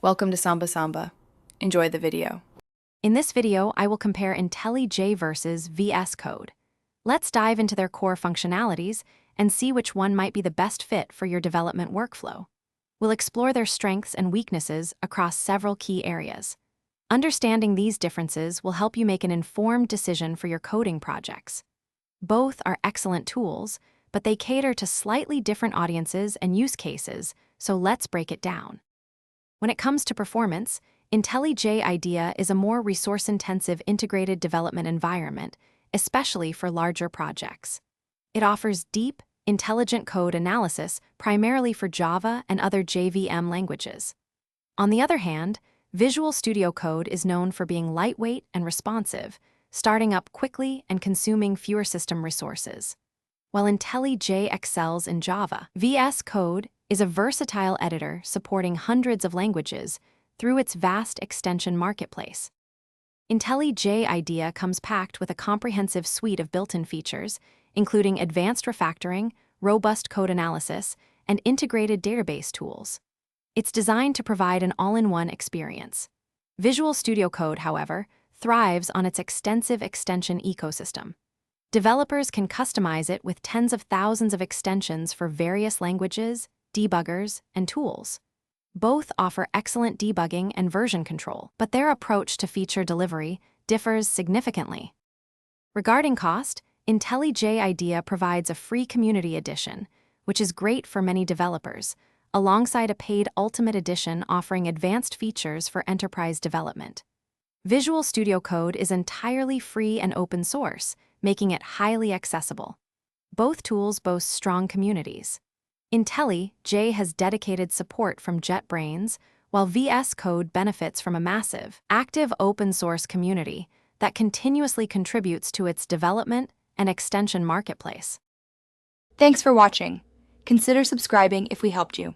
Welcome to Samba Samba. Enjoy the video. In this video, I will compare IntelliJ versus VSCode. Let's dive into their core functionalities and see which one might be the best fit for your development workflow. We'll explore their strengths and weaknesses across several key areas. Understanding these differences will help you make an informed decision for your coding projects. Both are excellent tools, but they cater to slightly different audiences and use cases, so let's break it down. When it comes to performance, IntelliJ IDEA is a more resource-intensive integrated development environment, especially for larger projects. It offers deep, intelligent code analysis primarily for Java and other JVM languages. On the other hand, Visual Studio Code is known for being lightweight and responsive, starting up quickly and consuming fewer system resources. While IntelliJ excels in Java, VS Code is a versatile editor supporting hundreds of languages through its vast extension marketplace. IntelliJ IDEA comes packed with a comprehensive suite of built-in features, including advanced refactoring, robust code analysis, and integrated database tools. It's designed to provide an all-in-one experience. Visual Studio Code, however, thrives on its extensive extension ecosystem. Developers can customize it with tens of thousands of extensions for various languages, debuggers, and tools. Both offer excellent debugging and version control, but their approach to feature delivery differs significantly. Regarding cost, IntelliJ IDEA provides a free community edition, which is great for many developers, alongside a paid Ultimate Edition offering advanced features for enterprise development. Visual Studio Code is entirely free and open source, making it highly accessible. Both tools boast strong communities. IntelliJ has dedicated support from JetBrains, while VS Code benefits from a massive, active open-source community that continuously contributes to its development and extension marketplace. Thanks for watching. Consider subscribing if we helped you.